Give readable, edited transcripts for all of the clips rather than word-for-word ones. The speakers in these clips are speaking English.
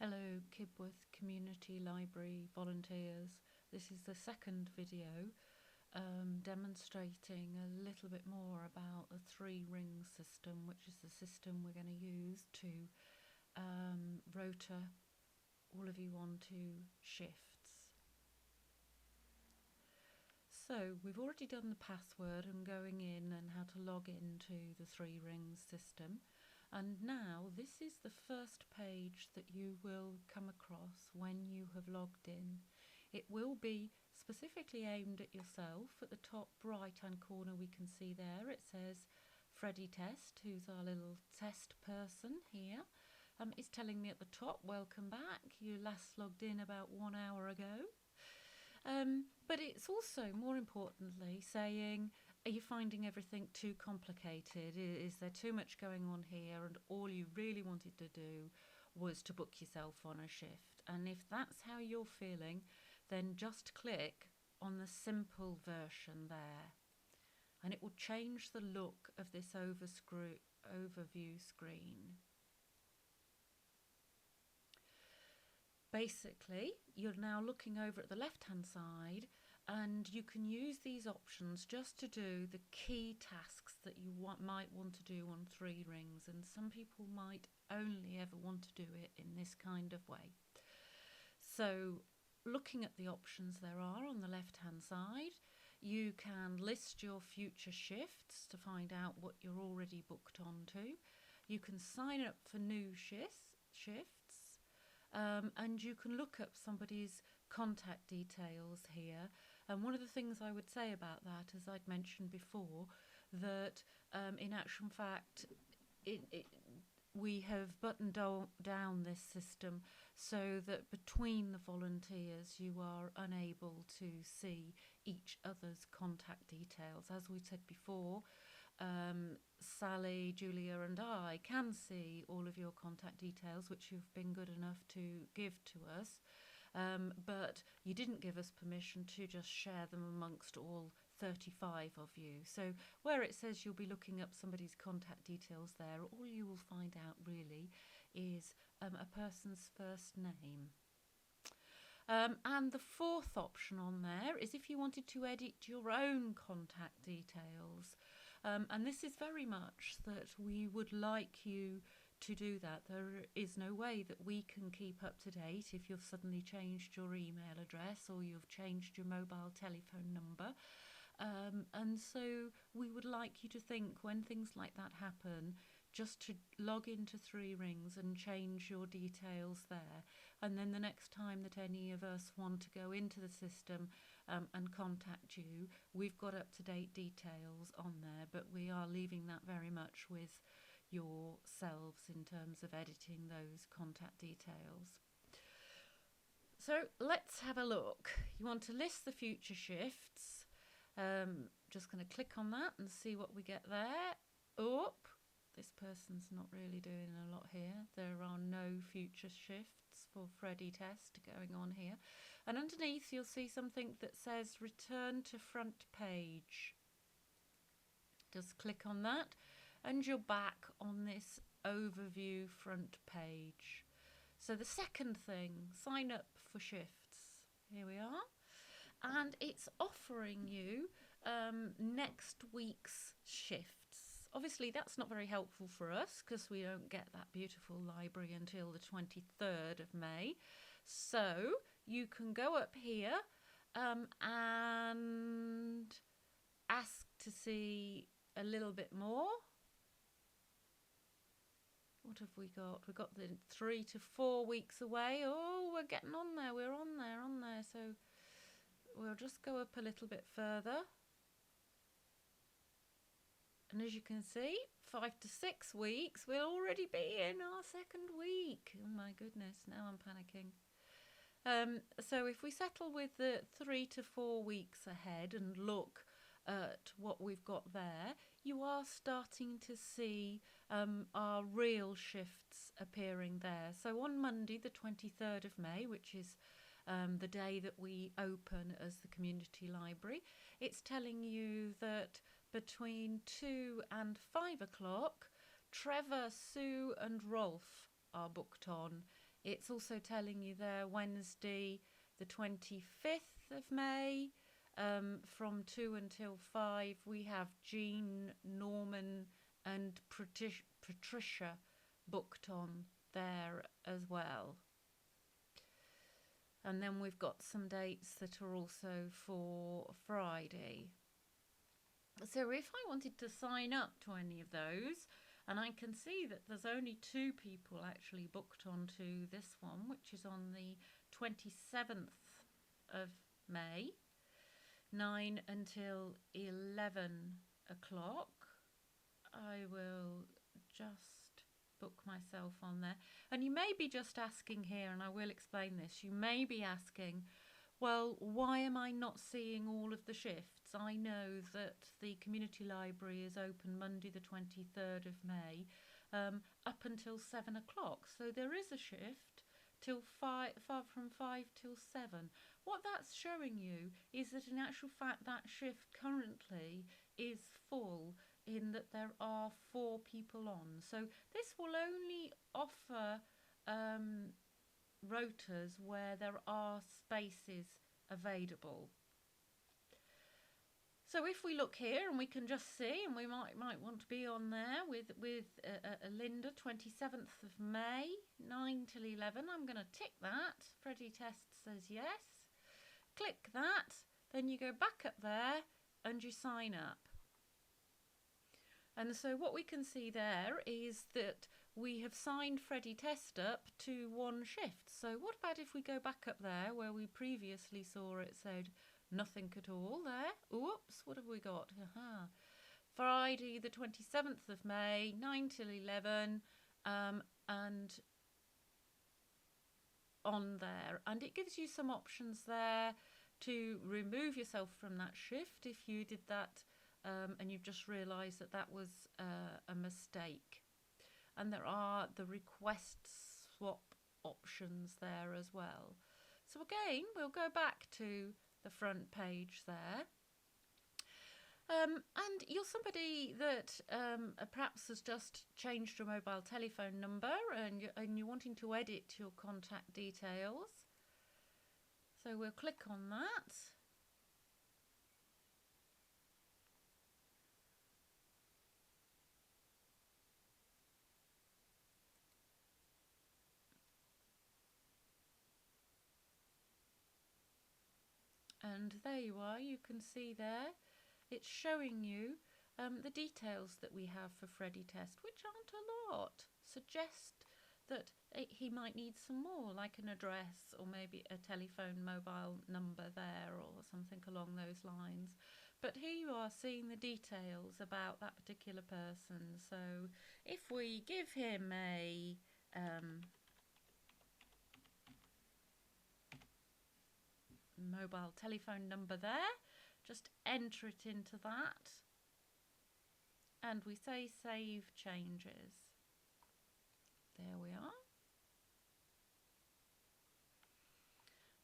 Hello Kibworth Community Library volunteers. This is the second video demonstrating a little bit more about the three ring system, which is the system we're going to use to rota all of you onto shifts. So we've already done the password and going in and how to log into the three rings system. And now this is the first page that you will come across when you have logged in. It will be specifically aimed at yourself. At the top right hand corner we can see there it says Freddy Test, who's our little test person here. It's telling me at the top, welcome back, you last logged in about 1 hour ago. But it's also, more importantly, saying, are you finding everything too complicated? Is there too much going on here and all you really wanted to do was to book yourself on a shift? And if that's how you're feeling, then just click on the simple version there. And it will change the look of this overview screen. Basically, you're now looking over at the left-hand side and you can use these options just to do the key tasks that you might want to do on three rings, and some people might only ever want to do it in this kind of way. So looking at the options there are on the left-hand side, you can list your future shifts to find out what you're already booked onto. You can sign up for new shifts. And you can look up somebody's contact details here. And one of the things I would say about that, as I'd mentioned before, that in actual fact, we have buttoned down this system so that between the volunteers you are unable to see each other's contact details. As we said before, Sally, Julia and I can see all of your contact details, which you've been good enough to give to us, but you didn't give us permission to just share them amongst all 35 of you. So where it says you'll be looking up somebody's contact details there, all you will find out really is a person's first name. And the fourth option on there is if you wanted to edit your own contact details. And this is very much that we would like you to do that. There is no way that we can keep up to date if you've suddenly changed your email address or you've changed your mobile telephone number. And so we would like you to think when things like that happen, just to log into Three Rings and change your details there. And then the next time that any of us want to go into the system and contact you, we've got up-to-date details on there, but we are leaving that very much with yourselves in terms of editing those contact details. So let's have a look. You want to list the future shifts. Just going to click on that and see what we get there. This person's not really doing a lot here. There are no future shifts for Freddy Test going on here. And underneath you'll see something that says return to front page. Just click on that and you're back on this overview front page. So the second thing, sign up for shifts. Here we are. And it's offering you next week's shifts. Obviously, that's not very helpful for us because we don't get that beautiful library until the 23rd of May. So you can go up here and ask to see a little bit more. What have we got? We've got the 3 to 4 weeks away. Oh, we're getting on there. We're on there. So we'll just go up a little bit further. And as you can see, 5 to 6 weeks, we'll already be in our second week. Oh my goodness, now I'm panicking. So if we settle with the 3 to 4 weeks ahead and look at what we've got there, you are starting to see our real shifts appearing there. So on Monday, the 23rd of May, which is the day that we open as the community library, it's telling you that between 2 and 5 o'clock, Trevor, Sue and Rolf are booked on It's also telling you there Wednesday the 25th of May, from 2 until 5 we have Jean, Norman and Patricia booked on there as well. And then we've got some dates that are also for Friday. So if I wanted to sign up to any of those, and I can see that there's only 2 people actually booked onto this one, which is on the 27th of May, 9 until 11 o'clock. I will just book myself on there. And you may be just asking here, and I will explain this, you may be asking, well, why am I not seeing all of the shifts? I know that the community library is open Monday the 23rd of May up until 7 o'clock. So there is a shift till from 5 till 7. What that's showing you is that in actual fact that shift currently is full, in that there are 4 people on. So this will only offer rotas where there are spaces available. So if we look here, and we can just see, and we might want to be on there with Linda, 27th of May, 9 till 11. I'm going to tick that. Freddie Test says yes. Click that. Then you go back up there and you sign up. And so what we can see there is that we have signed Freddie Test up to 1 shift. So what about if we go back up there where we previously saw it said nothing at all there? Oops, what have we got? Aha. Friday the 27th of May, 9 till 11, and on there. And it gives you some options there to remove yourself from that shift if you did that and you've just realised that that was a mistake. And there are the request swap options there as well. So again, we'll go back to the front page there. And you're somebody that perhaps has just changed your mobile telephone number and you're wanting to edit your contact details. So we'll click on that. And there you are, you can see there, it's showing you the details that we have for Freddie Test, which aren't a lot. Suggest that he might need some more, like an address or maybe a telephone mobile number there or something along those lines. But here you are seeing the details about that particular person. So if we give him a mobile telephone number there, just enter it into that, and we say save changes. There we are.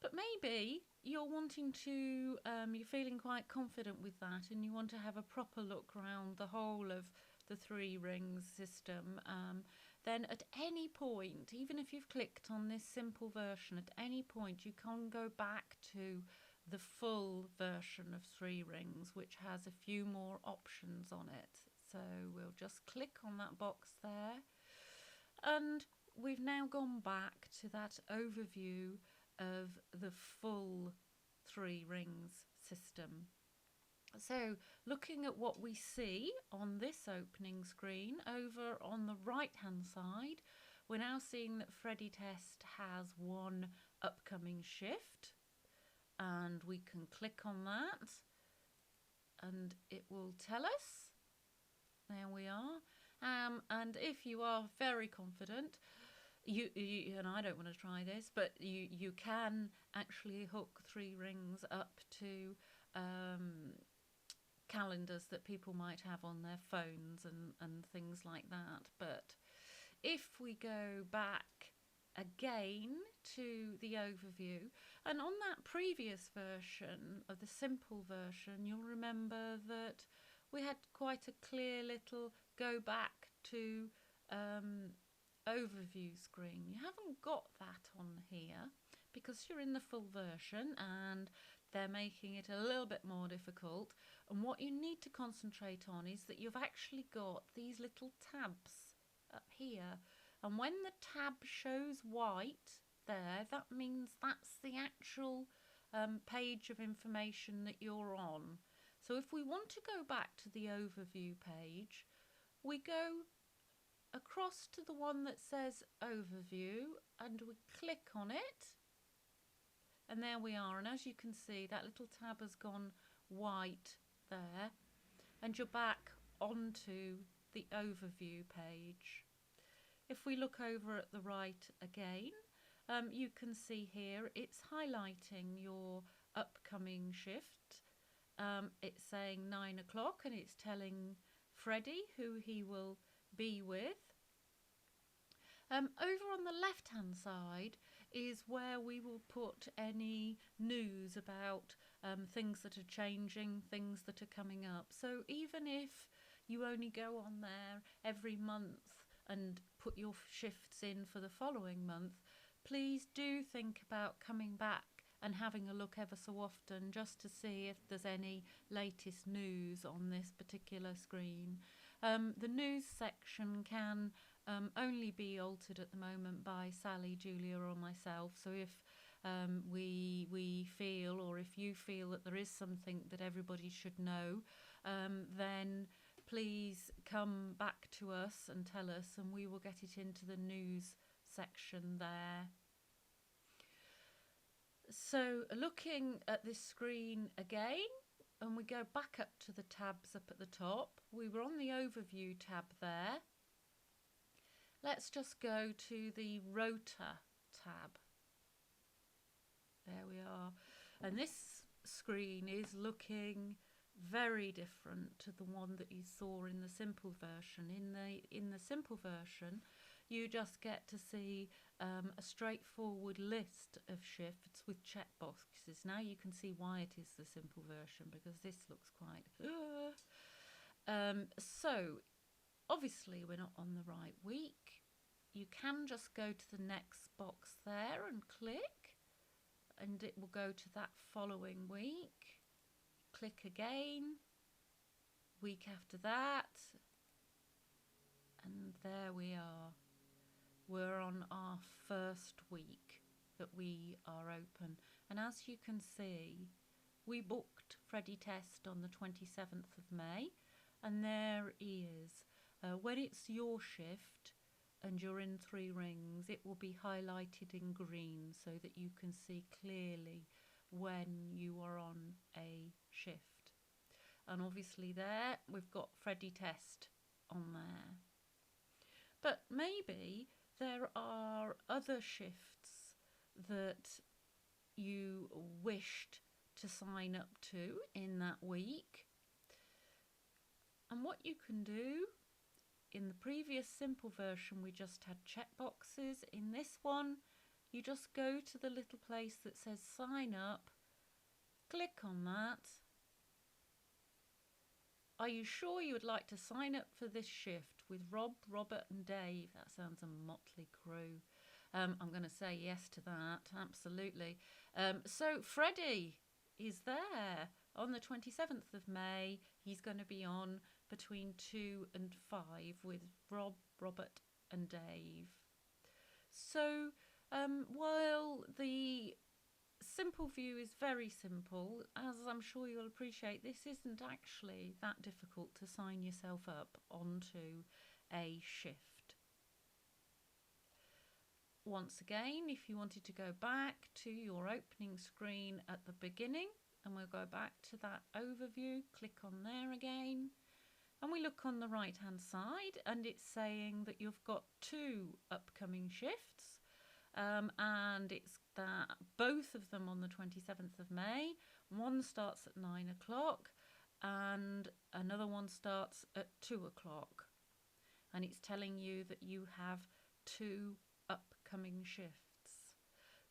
But maybe you're wanting to, you're feeling quite confident with that and you want to have a proper look around the whole of the 3 rings system. Then at any point, even if you've clicked on this simple version, at any point you can go back to the full version of 3 rings, which has a few more options on it. So we'll just click on that box there. And we've now gone back to that overview of the full 3 rings system. So looking at what we see on this opening screen, over on the right hand side, we're now seeing that Freddie Test has 1 upcoming shift, and we can click on that and it will tell us. There we are. And if you are very confident, you and I don't want to try this, but you can actually hook 3 rings up to calendars that people might have on their phones and things like that. But if we go back again to the overview, and on that previous version of the simple version, you'll remember that we had quite a clear little go back to overview screen. You haven't got that on here because you're in the full version and they're making it a little bit more difficult. And what you need to concentrate on is that you've actually got these little tabs up here. And when the tab shows white there, that means that's the actual page of information that you're on. So if we want to go back to the overview page, we go across to the one that says overview and we click on it, and there we are. And as you can see, that little tab has gone white there, and you're back onto the overview page. If we look over at the right again, you can see here it's highlighting your upcoming shift. It's saying 9 o'clock and it's telling Freddie who he will be with. Over on the left hand side is where we will put any news about things that are changing, things that are coming up. So even if you only go on there every month and put your shifts in for the following month, please do think about coming back and having a look ever so often just to see if there's any latest news on this particular screen. The news section can only be altered at the moment by Sally, Julia or myself. So if we feel, or if you feel that there is something that everybody should know, then please come back to us and tell us, and we will get it into the news section there. So looking at this screen again, and we go back up to the tabs up at the top. We were on the overview tab there. Let's just go to the rota tab. There we are. And this screen is looking very different to the one that you saw in the simple version. In the simple version, you just get to see a straightforward list of shifts with checkboxes. Now you can see why it is the simple version, because this looks quite... So, obviously we're not on the right week. You can just go to the next box there and click, and it will go to that following week. Click again, week after that, and there we are. We're on our first week that we are open, and as you can see, we booked Freddie Test on the 27th of May, and there he is. When it's your shift and you're in 3 rings, it will be highlighted in green so that you can see clearly when you are on a shift. And obviously there we've got Freddie Test on there. But maybe there are other shifts that you wished to sign up to in that week. And what you can do, in the previous simple version we just had checkboxes. In this one you just go to the little place that says sign up, click on that. Are you sure you would like to sign up for this shift with Rob, Robert and Dave? That sounds a motley crew. I'm going to say yes to that, absolutely. So Freddie is there on the 27th of May. He's going to be on between 2 and 5 with Rob, Robert and Dave. So while the simple view is very simple, as I'm sure you'll appreciate, this isn't actually that difficult to sign yourself up onto a shift. Once again, if you wanted to go back to your opening screen at the beginning, and we'll go back to that overview, click on there again, and we look on the right hand side and it's saying that you've got 2 upcoming shifts, and it's that both of them on the 27th of May. One starts at 9 o'clock and another one starts at 2 o'clock, and it's telling you that you have 2 upcoming shifts.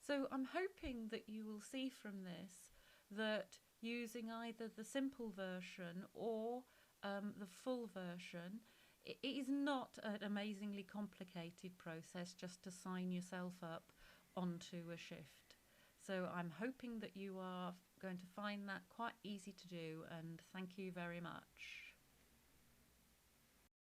So I'm hoping that you will see from this that using either the simple version or the full version it is not an amazingly complicated process just to sign yourself up onto a shift. So I'm hoping that you are going to find that quite easy to do, and thank you very much.